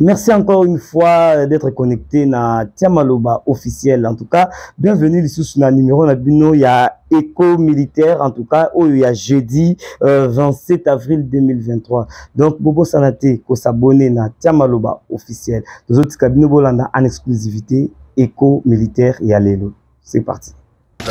Merci encore une fois d'être connecté na Tiamaloba officiel. En tout cas, bienvenue ici sur le numéro Nabino. Il y a Éco Militaire. En tout cas, il y a jeudi 27 avril 2023. Donc, Bobo Sanate, ko s'abonner na Tiamaloba officiel. Les autres cabinets bolanda en exclusivité Éco Militaire et Allélo. C'est parti.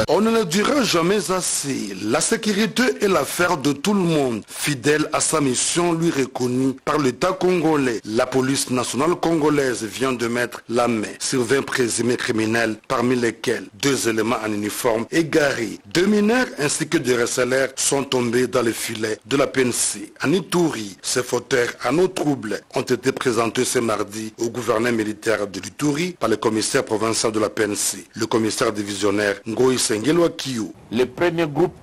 On ne le dira jamais assez. La sécurité est l'affaire de tout le monde. Fidèle à sa mission lui reconnue par l'État congolais, la police nationale congolaise vient de mettre la main sur 20 présumés criminels, parmi lesquels 2 éléments en uniforme égarés. 2 mineurs ainsi que des receleurs sont tombés dans le filet de la PNC. En Ituri, ces fauteurs à nos troubles ont été présentés ce mardi au gouverneur militaire de l'Ituri par le commissaire provincial de la PNC, le commissaire divisionnaire Ngoï. Le premier groupe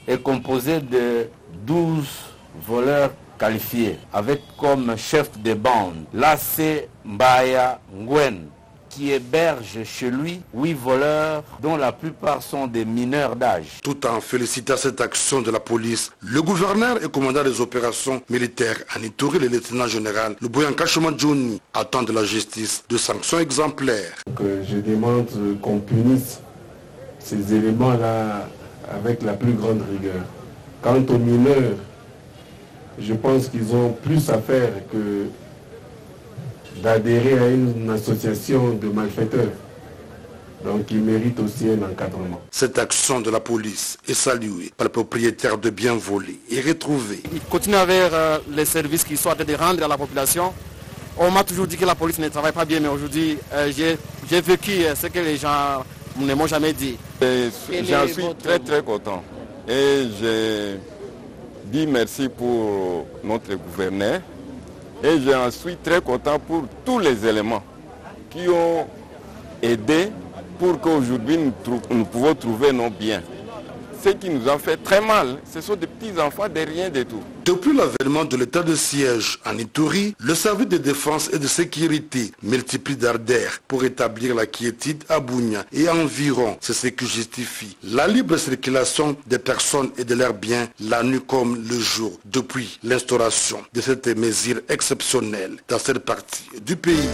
est composé de 12 voleurs qualifiés, avec comme chef de bande Lassé Mbaya Ngwen, qui héberge chez lui 8 voleurs, dont la plupart sont des mineurs d'âge. Tout en félicitant cette action de la police, le gouverneur et commandant des opérations militaires en Ituri, le lieutenant général Luboyanka Johnny, attend de la justice de sanctions exemplaires. Je demande qu'on punisse ces éléments-là avec la plus grande rigueur. Quant aux mineurs, je pense qu'ils ont plus à faire que d'adhérer à une association de malfaiteurs. Donc ils méritent aussi un encadrement. Cette action de la police est saluée par le propriétaire de biens volés et retrouvés. Il continue vers les services qui sont en train de rendre à la population. On m'a toujours dit que la police ne travaille pas bien, mais aujourd'hui j'ai vécu ce que les gens ne m'ont jamais dit. J'en suis très content et je dis merci pour notre gouverneur et j'en suis très content pour tous les éléments qui ont aidé pour qu'aujourd'hui nous pouvons trouver nos biens. Ce qui nous a fait très mal, ce sont des petits enfants de rien du tout. Depuis l'avènement de l'état de siège en Ituri, le service de défense et de sécurité multiplie d'ardeurs pour établir la quiétude à Bunia et environ. C'est ce qui justifie la libre circulation des personnes et de leurs biens la nuit comme le jour depuis l'instauration de cette mesure exceptionnelle dans cette partie du pays.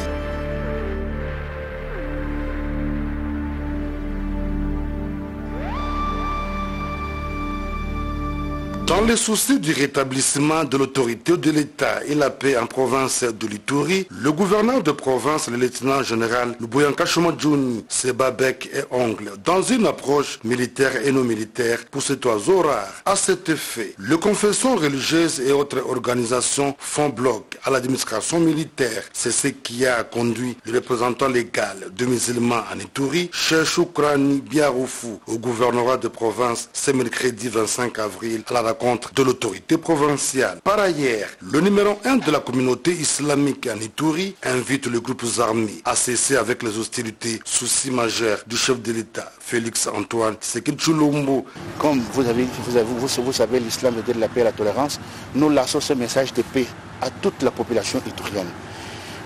Dans le souci du rétablissement de l'autorité de l'État et la paix en province de l'Ituri, le gouverneur de province, le lieutenant général Luboyanka Johnny, se bat bec et ongle dans une approche militaire et non militaire pour cet oiseau rare. À cet effet, les confessions religieuses et autres organisations font bloc à l'administration militaire. C'est ce qui a conduit le représentant légal de musulmans en Ituri, Cheikh Choukrani Biaroufou, au gouvernorat de province ce mercredi 25 avril à la contre de l'autorité provinciale. Par ailleurs, le numéro 1 de la communauté islamique en Ituri invite les groupes armés à cesser avec les hostilités, souci majeur du chef de l'État, Félix Antoine Tshisekedi Tshilombo. Comme vous savez, l'islam veut dire la paix et la tolérance. Nous lançons ce message de paix à toute la population iturienne,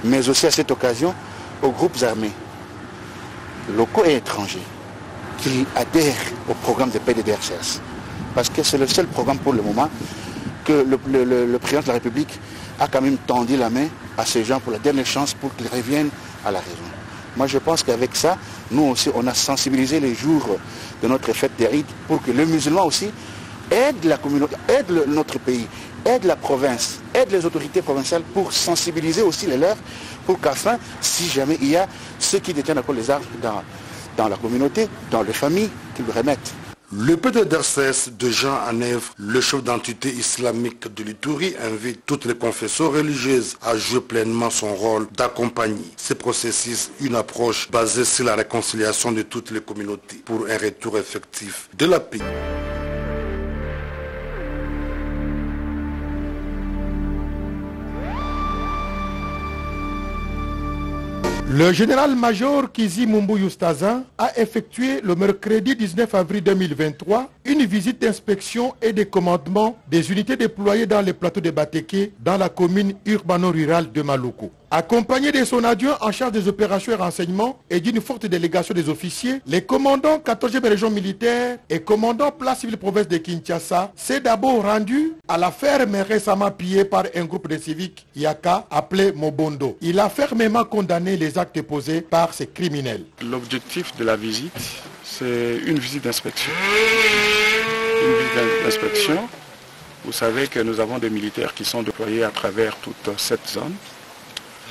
mais aussi à cette occasion aux groupes armés, locaux et étrangers, qui adhèrent au programme de paix de DRCS. Parce que c'est le seul programme pour le moment que le président de la République a quand même tendu la main à ces gens pour la dernière chance pour qu'ils reviennent à la raison. Moi je pense qu'avec ça, nous aussi on a sensibilisé les jours de notre fête des Eid pour que les musulmans aussi aident la communauté, aident notre pays, aident la province, aident les autorités provinciales pour sensibiliser aussi les leurs, pour qu'afin, si jamais il y a ceux qui détiennent encore les armes dans la communauté, dans les familles, qu'ils le remettent. Le PDDRCS de Jean Anève, le chef d'entité islamique de l'Ituri, invite toutes les confessions religieuses à jouer pleinement son rôle d'accompagner ce processus, une approche basée sur la réconciliation de toutes les communautés pour un retour effectif de la paix. Le général-major Kizi Mumbu Yustaza a effectué le mercredi 19 avril 2023 une visite d'inspection et de commandement des unités déployées dans les plateaux de Bateke dans la commune urbano-rurale de Maluku. Accompagné de son adjoint en charge des opérations et renseignements et d'une forte délégation des officiers, les commandants 14e région militaire et commandant place civile province de Kinshasa s'est d'abord rendu à la ferme récemment pillée par un groupe de civiques Yaka appelé Mobondo. Il a fermement condamné les actes posés par ces criminels. L'objectif de la visite, c'est une visite d'inspection. Une visite d'inspection. Vous savez que nous avons des militaires qui sont déployés à travers toute cette zone.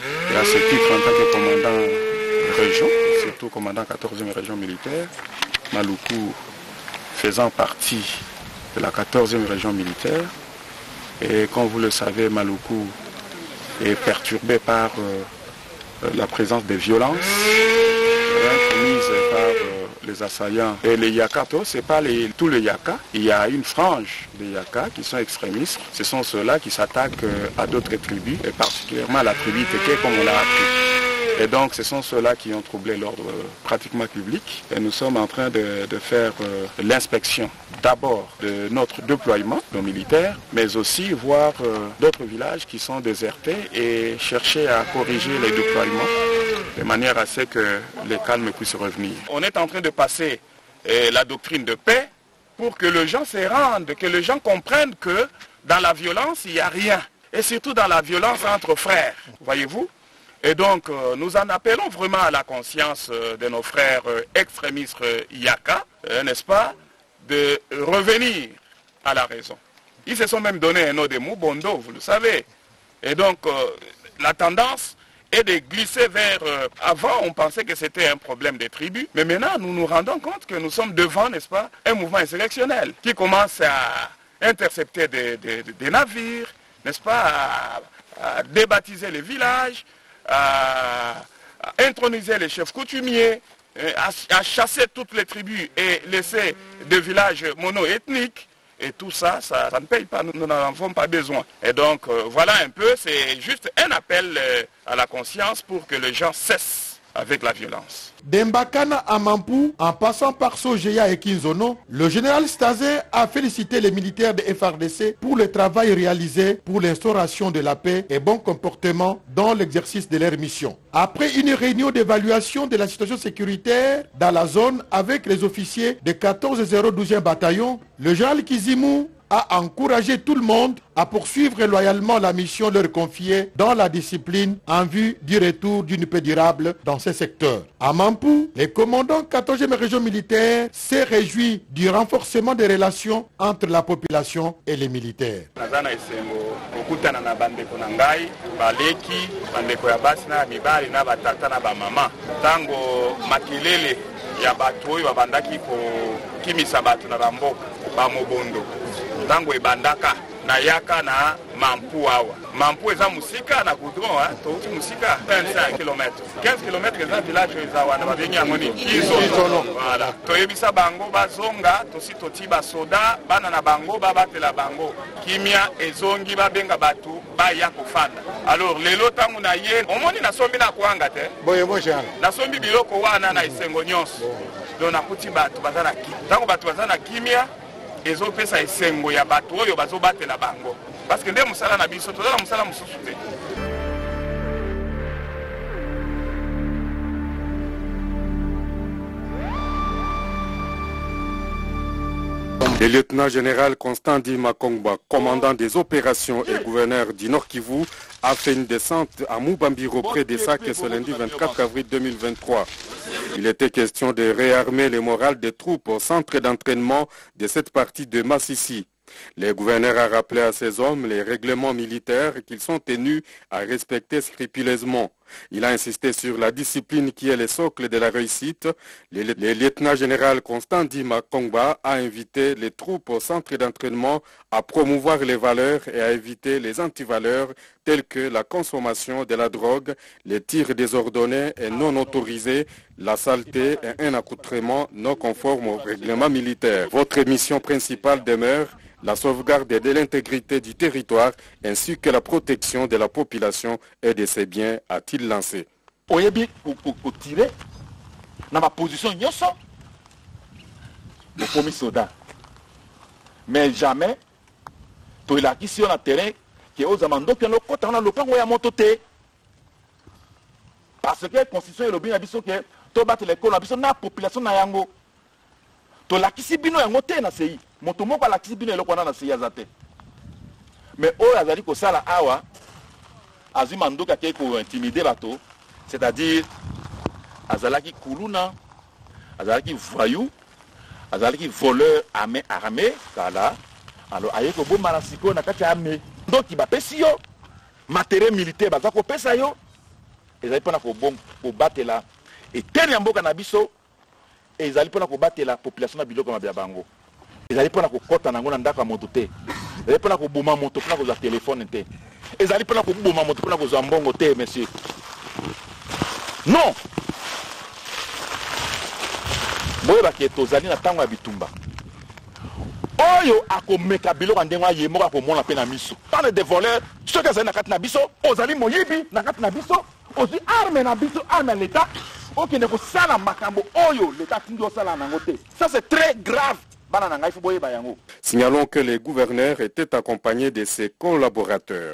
Et à ce titre, en tant que commandant de région, surtout commandant 14e région militaire, Maluku faisant partie de la 14e région militaire. Et comme vous le savez, Maluku est perturbé par la présence des violences commises par les assaillants. Et les Yaka, ce n'est pas tous les Yaka. Il y a une frange des Yaka qui sont extrémistes. Ce sont ceux-là qui s'attaquent à d'autres tribus, et particulièrement à la tribu Teke, comme on l'a appris. Et donc, ce sont ceux-là qui ont troublé l'ordre pratiquement public. Et nous sommes en train de faire l'inspection d'abord de notre déploiement, nos militaires, mais aussi voir d'autres villages qui sont désertés et chercher à corriger les déploiements de manière à ce que les calmes puissent revenir. On est en train de passer la doctrine de paix pour que les gens se rendent, que les gens comprennent que dans la violence, il n'y a rien. Et surtout dans la violence entre frères, voyez-vous. Et donc, nous en appelons vraiment à la conscience de nos frères extrémistes Yaka, n'est-ce pas, de revenir à la raison. Ils se sont même donné un nom de Mobondo, vous le savez. Et donc, la tendance est de glisser vers... avant, on pensait que c'était un problème des tribus, mais maintenant, nous nous rendons compte que nous sommes devant, n'est-ce pas, un mouvement insurrectionnel qui commence à intercepter des navires, n'est-ce pas, à débaptiser les villages, à introniser les chefs coutumiers, à chasser toutes les tribus et laisser des villages mono-ethniques. Et tout ça, ça ne paye pas, nous n'en avons pas besoin. Et donc, voilà un peu, c'est juste un appel à la conscience pour que les gens cessent avec la violence. D'Embakana à Mampou, en passant par Sojeya et Kinzono, le général Stazé a félicité les militaires de FARDC pour le travail réalisé pour l'instauration de la paix et bon comportement dans l'exercice de leur mission. Après une réunion d'évaluation de la situation sécuritaire dans la zone avec les officiers de 14012e bataillon, le général Kizimou a encouragé tout le monde à poursuivre loyalement la mission leur confiée dans la discipline en vue du retour d'une paix durable dans ces secteurs. À Mampou, les commandants 14e région militaire s'est réjoui du renforcement des relations entre la population et les militaires. Tango ebandaka na Yaka na Mampu awa. Mampu eza musika na goudron, touti musika 25 km. 15 km eza village eza wana babengi yango ni Izono. Voilà. Toyebisa bango bazonga, tosi toti ba soda, bana na bango babatela bango. Kimia ezongi babenga batu baya kofanda. Alors lelo tango na ye, omoni na sombi na kuanga te. Boye boja. Na sombi biloko wana na isengo nyonso. Donc nakuti batu bazana ki. Tango batu bazana kimia ezopesa esengo ya bato oyo bazobatela bango parce que nde musala na biso tozala musala mususu te. Le lieutenant-général Constant Dima Kongba, commandant des opérations et gouverneur du Nord Kivu, a fait une descente à Mubambiro près des Sacs ce lundi 24 avril 2023. Il était question de réarmer le moral des troupes au centre d'entraînement de cette partie de Massissi. Le gouverneur a rappelé à ses hommes les règlements militaires qu'ils sont tenus à respecter scrupuleusement. Il a insisté sur la discipline qui est le socle de la réussite. Le lieutenant-général Constant Dima Kongba a invité les troupes au centre d'entraînement à promouvoir les valeurs et à éviter les antivaleurs telles que la consommation de la drogue, les tirs désordonnés et non autorisés, la saleté et un accoutrement non conforme au règlement militaire. Votre mission principale demeure la sauvegarde de l'intégrité du territoire ainsi que la protection de la population et de ses biens, a-t-il lancé. Oyebi pour tirer dans ma position nyoso le premier soldat. Mais jamais tu es là qui sur le terrain qui est aux amandos qui ont le côté on a le plan où il y a monté. parce que la constitution est le biso que to battre l'école na biso na population na yango to la kisibino yango te na sei moto moko la kisibino eloko na sei azate mais o azali ko sala awa azima ndoka ke ko intimider bato, c'est-à-dire azalaki kuluna, azalaki voyou, azalaki voleur armé kala alors ayeko bomba na siko na kati armé donc il va pesi yo matériel militaire baza ko pesa yo ezali pona ko bom ko batela et tel yamboka na biso ezali pona ko batela population na biloko mabia bango ezali pona ko kota nango na ndaka moto te ezali pona ko boma moto pona ko za téléphone te ezali pona ko boma moto pona ko za mbongo te monsieur non boye ba tozali na tango ya bitumba oyo akomeka biloko ndengo ye moko akomona pe na miso parle de voleurs ceux qui azali na kati na biso ozali moyibi na kati na biso ozi arme na biso arme l'état okende kosala makambo oyo l'état tindi osala nango te ça c'est très grave bana na ngai fu boye ba yango. Signalons que les gouverneurs étaient accompagnés de ses collaborateurs.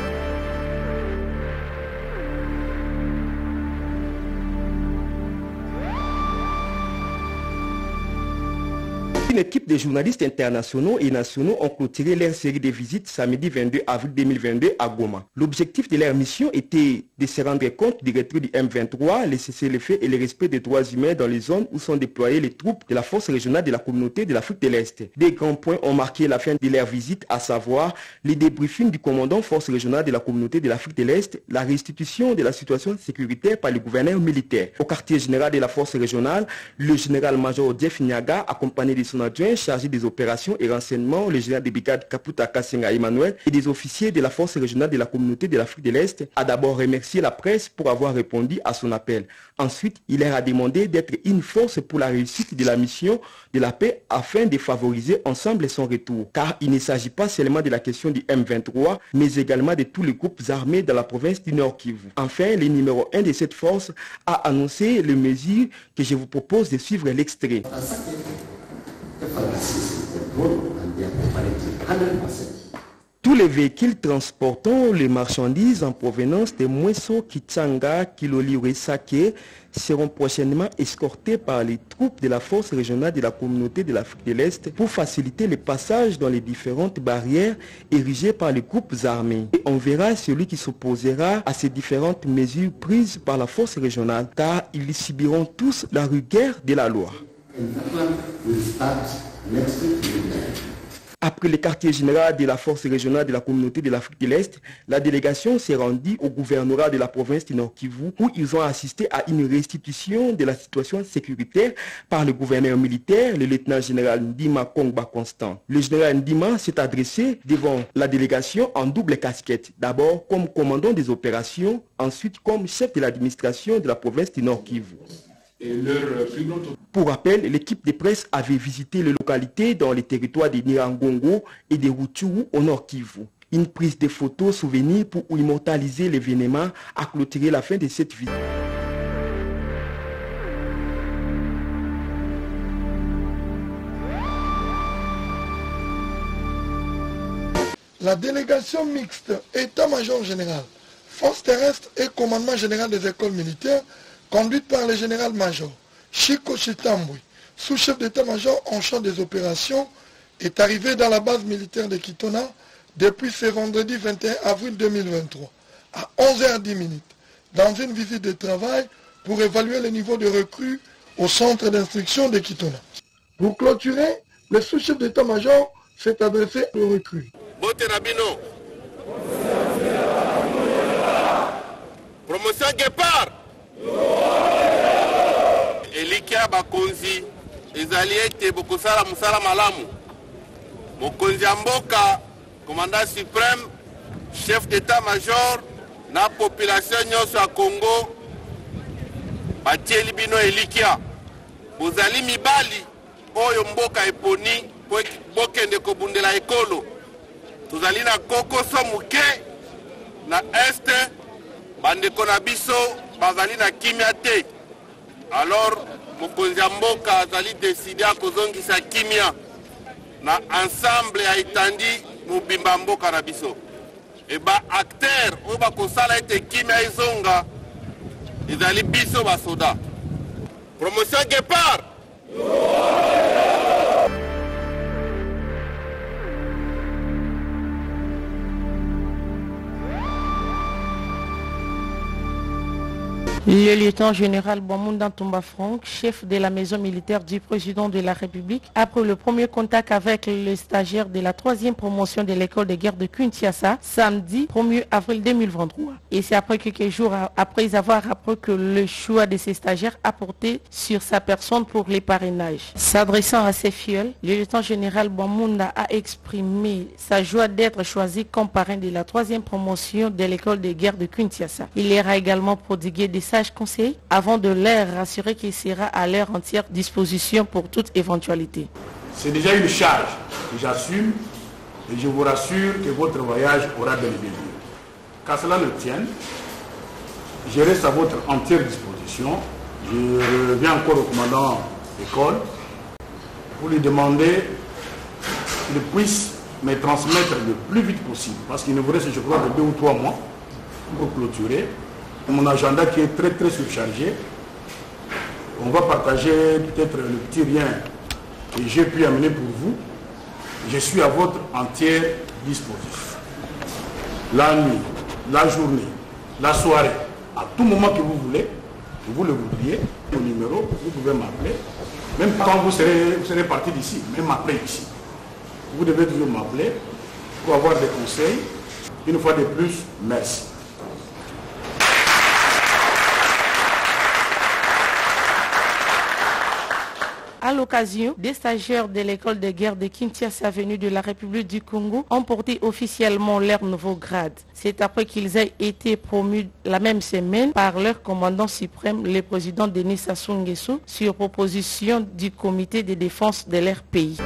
Une équipe de journalistes internationaux et nationaux ont clôturé leur série de visites samedi 22 avril 2022 à Goma. L'objectif de leur mission était de se rendre compte du retrait du M23, le cessez-le-feu et le respect des droits humains dans les zones où sont déployées les troupes de la force régionale de la communauté de l'Afrique de l'Est. Des grands points ont marqué la fin de leur visite, à savoir les débriefings du commandant force régionale de la communauté de l'Afrique de l'Est, la restitution de la situation sécuritaire par le gouverneur militaire. Au quartier général de la force régionale, le général-major Jeff Nyaga, accompagné de son adjoint chargé des opérations et renseignements, le général de brigade Kaputa Kassenga Emmanuel, et des officiers de la force régionale de la communauté de l'Afrique de l'Est, a d'abord remercié la presse pour avoir répondu à son appel. Ensuite, il leur a demandé d'être une force pour la réussite de la mission de la paix afin de favoriser ensemble son retour. Car il ne s'agit pas seulement de la question du M23, mais également de tous les groupes armés dans la province du Nord Kivu. Enfin, le numéro 1 de cette force a annoncé les mesures que je vous propose de suivre l'extrait. Tous les véhicules transportant les marchandises en provenance de Mweso, Kitsanga, Kiloli, Sake seront prochainement escortés par les troupes de la force régionale de la communauté de l'Afrique de l'Est pour faciliter le passage dans les différentes barrières érigées par les groupes armés. Et on verra celui qui s'opposera à ces différentes mesures prises par la force régionale, car ils subiront tous la rigueur de la loi. Après le quartier général de la force régionale de la communauté de l'Afrique de l'Est, la délégation s'est rendue au gouvernorat de la province du Nord Kivu où ils ont assisté à une restitution de la situation sécuritaire par le gouverneur militaire, le lieutenant-général Ndima Kongba Constant. Le général Ndima s'est adressé devant la délégation en double casquette, d'abord comme commandant des opérations, ensuite comme chef de l'administration de la province du Nord Kivu. Pour rappel, l'équipe de presse avait visité les localités dans les territoires de Nirangongo et de Rutshuru au Nord Kivu. Une prise de photos souvenirs pour immortaliser l'événement a clôturé la fin de cette vidéo. La délégation mixte État-major général, force terrestre et commandement général des écoles militaires conduite par le général-major Chiko Chitambwe, sous-chef d'état-major en charge des opérations, est arrivé dans la base militaire de Kitona depuis ce vendredi 21 avril 2023 à 11h10 dans une visite de travail pour évaluer le niveau de recrues au centre d'instruction de Kitona. Pour clôturer, le sous-chef d'état-major s'est adressé aux recrues. Promotion Guépard. Elikia bakonzi ezali ete bokosala musala malamu mokonzi ya mboka commandant suprême chef d'état-major na population nyonso ya Congo batieli bino elikia bozali mibali oyo mboka eponi bokende kobundela ekolo tozali na kokoso muke na este bandeko na biso bazali na kimia te. Alors mokonzi ya mboka azali décidé à kozongisa kimia na ensemble ya itandi mobimba mboka na biso. Et ba acteur oyo bakosala ete kimia ezonga ezali biso basoda. Promotion Guépard. Le lieutenant-général Bamunda Tomba Franck, chef de la maison militaire du président de la République, après le premier contact avec les stagiaires de la 3e promotion de l'école de guerre de Kinshasa, samedi 1er avril 2023. Et c'est après quelques jours après avoir appris que le choix de ces stagiaires a porté sur sa personne pour les parrainages. S'adressant à ses fioles, le lieutenant-général Bamunda a exprimé sa joie d'être choisi comme parrain de la 3e promotion de l'école de guerre de Kinshasa. Il leur a également prodigué des conseils avant de leur rassurer qu'il sera à leur entière disposition pour toute éventualité. C'est déjà une charge que j'assume et je vous rassure que votre voyage aura bel et bien lieu. Qu'à cela ne tienne, je reste à votre entière disposition. Je reviens encore au commandant d'école pour lui demander qu'il puisse me transmettre le plus vite possible, parce qu'il ne vous reste, je crois, que 2 ou 3 mois pour clôturer. Mon agenda qui est très surchargé. On va partager peut-être le petit rien que j'ai pu amener pour vous. Je suis à votre entière disposition. La nuit, la journée, la soirée, à tout moment que vous voulez, vous le voudriez, au numéro, vous pouvez m'appeler. Même quand vous serez parti d'ici, même après ici. Vous devez toujours m'appeler pour avoir des conseils. Une fois de plus, merci. À l'occasion, des stagiaires de l'école de guerre de Kinshasa venus de la République du Congo ont porté officiellement leur nouveau grade. C'est après qu'ils aient été promus la même semaine par leur commandant suprême, le président Denis Sassou Nguesso, sur proposition du comité de défense de leur pays.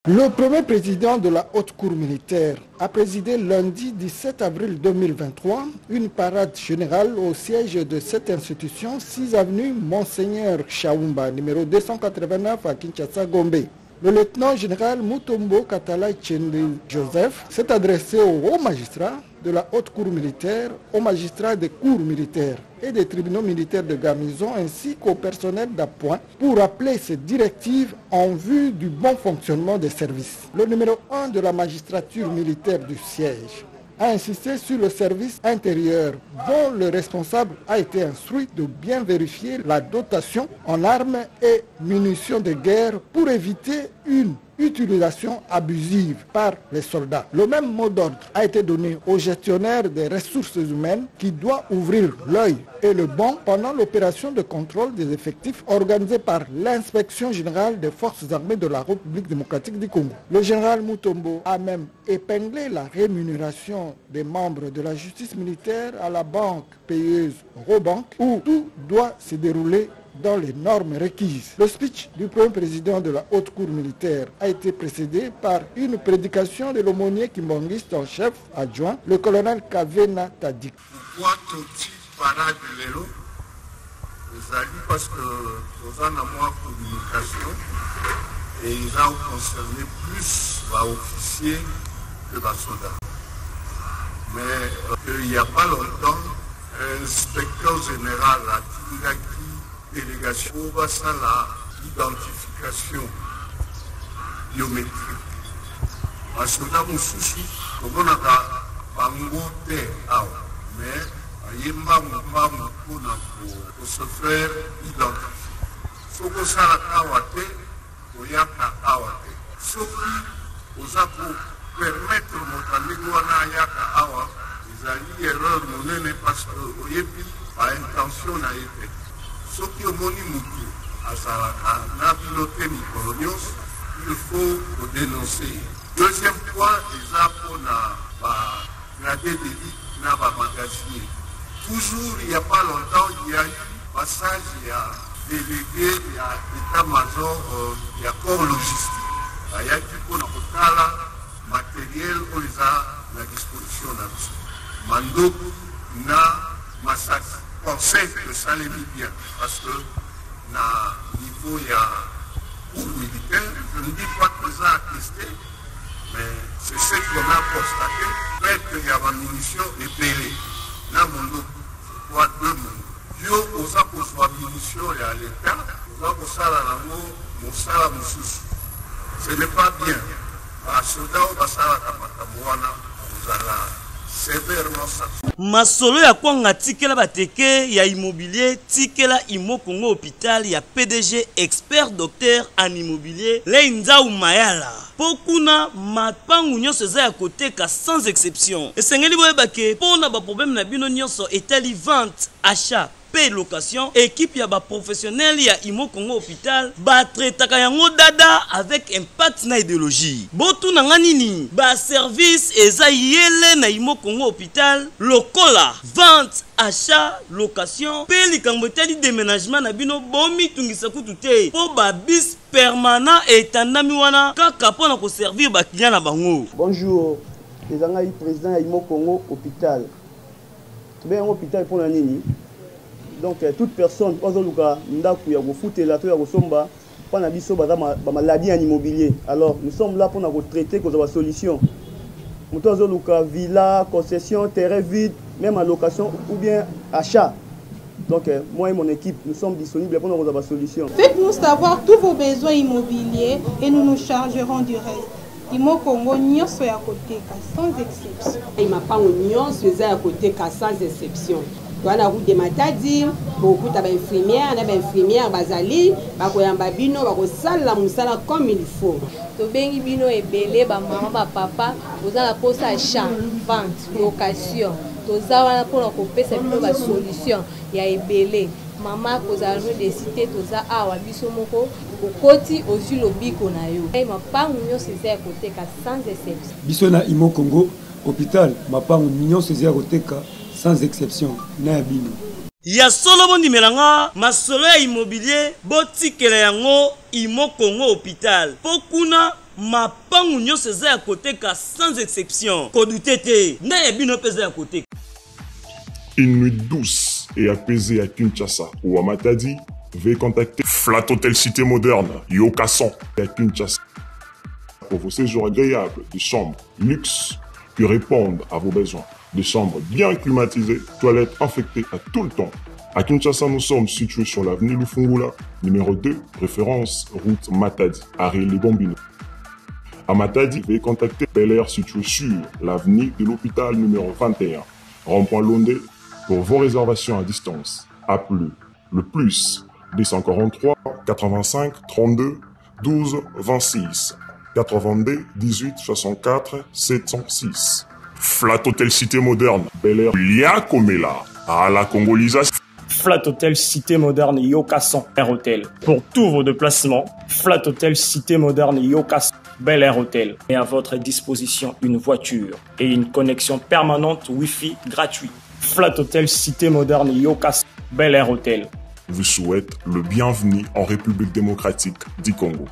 Le premier président de la Haute Cour militaire a présidé lundi 17 avril 2023 une parade générale au siège de cette institution, 6 avenue Monseigneur Chaoumba, numéro 289 à Kinshasa, Gombe. Le lieutenant-général Mutombo Katala Tchendi Joseph s'est adressé aux hauts magistrats de la Haute Cour militaire, aux magistrats des cours militaires et des tribunaux militaires de garnison ainsi qu'au personnel d'appoint pour rappeler ces directives en vue du bon fonctionnement des services. Le numéro 1 de la magistrature militaire du siège a insisté sur le service intérieur dont le responsable a été instruit de bien vérifier la dotation en armes et munitions de guerre pour éviter une utilisation abusive par les soldats. Le même mot d'ordre a été donné au gestionnaire des ressources humaines qui doit ouvrir l'œil et le banc pendant l'opération de contrôle des effectifs organisée par l'inspection générale des forces armées de la République démocratique du Congo. Le général Mutombo a même épinglé la rémunération des membres de la justice militaire à la banque payeuse Robank où tout doit se dérouler dans les normes requises. Le speech du premier président de la Haute Cour militaire a été précédé par une prédication de l'aumônier kimbangiste en chef adjoint, le colonel Kavena Tadik. Pourquoi tout parade de vélo? Parce que nous avons moins de communication et ils ont concerné plus les officiers que les soldats. Mais il n'y a pas longtemps, l'inspecteur général a dit délégation va ça l'identification biométrique. Parce que là, mon souci, on a un mot mais il y a un pour se faire identifier. Ce que ça a été, il y a un ce qui vous a permettre de ils ont eu erreur parce que a intention n'a été. Ce qui est moni moutou, à piloté Nicolonios, il faut dénoncer. Deuxième point, les apôts n'ont gradé des vies, n'ont pas magasiné. Toujours, il n'y a pas longtemps, il y a eu passage, il y a délégué, il y a état-major, il y a corps logistique. Il y a du coup, on a matériel, on les a à la disposition. Mando, na massacre. Conseil que ça les mis bien, parce que, à niveau, il y a cours militaire, Je ne dis pas que ça a testé, mais c'est ce qu'on a constaté. Peut-être qu'il y a des munitions épelées. Là, mon dos, quoi, deux mondes. Yo, on a posé des munitions et à l'état, on a posé à l'amour, on a la moussous. Ce n'est pas bien. Parce que là, on a la capatamouana, on a la sévèrement sanctionné. Masolo ya kwanga tikela bateke ya immobilier tikela Imo Congo hôpital ya PDG expert docteur en immobilier Leinza Umayala. Pokuna mapangu nyonso eza ya koteka sans exception. Esengeli boyeba ke pona ba problème na bino nyonso etali vente, achat, paie location, équipe ya ba professionnel ya Imo Congo hôpital ba traitaka yango dada avec impact na idéologie. Botu na nganini ba service eza yele na Imo Congo hôpital lokola vente, achat, location, paie likambo etali déménagement na bino bomi tungisa kutu te po ba bis permanent etandami wana kaka pona ko servir ba client na bango. Bonjour, les angai président Imo Congo hôpital. Tu bien hôpital pour la nini? Donc toute personne ozoluka ndaku ya kofutela to ya kosomba pana biso baza ba maladie en immobilier. Alors nous sommes là pour nous traiter cause de solution. Muto ozoluka villa, concession, terrain vide, même en location ou bien achat. Donc moi et mon équipe nous sommes disponibles pour nous avoir solution. Faites-nous savoir tous vos besoins immobiliers et nous nous chargerons du reste. Imo Congo nyonso ya koteka sans exception. Mapango nyonso eza ya koteka sans exception. Dans la route de Matadi, beaucoup d'infirmières, d'infirmières, bazali, bakoyamba bino, bakosala musala comme il faut. To bengi bino ebele ba maman ba papa, ozala posa achat, vente, location. Toza wana pour kopesa bino ba solution ya ebele. Maman kozala no de cité toza awa biso moko okoti ozu lobiko na yo. Mapango nyonso eza koteka sans exception. Biso na Imo Congo hôpital, mapango nyonso eza koteka sans exception na bino. Ya solo bondi melanga masolo ya immobilier botikela yango Imo Congo hôpital. Pokuna mapangu nyonso eza ya koteka sans exception. Kodutete na ya bino pesa ya koteka. Une nuit douce et apaisée à Kinshasa ou à Matadi, veuillez contacter Flat Hotel Cité Moderne, Yokasson à Kinshasa. Pour vos séjours agréables, des chambres luxe qui répondent à vos besoins. Des chambres bien climatisées, toilettes infectées à tout le temps. À Kinshasa, nous sommes situés sur l'avenue Lufungula, numéro 2, référence route Matadi, Ariel Bombino. À Matadi, veuillez contacter Bel Air situé sur l'avenue de l'hôpital numéro 21, rond-point Londé. Pour vos réservations à distance, appelez le plus 243 85 32 12 26 82 18 64 706. Flat Hotel Cité Moderne, Bel Air, Lia Komela, à la Congolisation. Flat Hotel Cité Moderne Yokasson Air Hotel. Pour tous vos déplacements, Flat Hotel Cité Moderne Yokasson Bel Air Hotel. Et à votre disposition une voiture et une connexion permanente Wi-Fi gratuite. Flat Hotel Cité Moderne Yokasson Bel Air Hotel. Vous souhaite le bienvenu en République démocratique du Congo.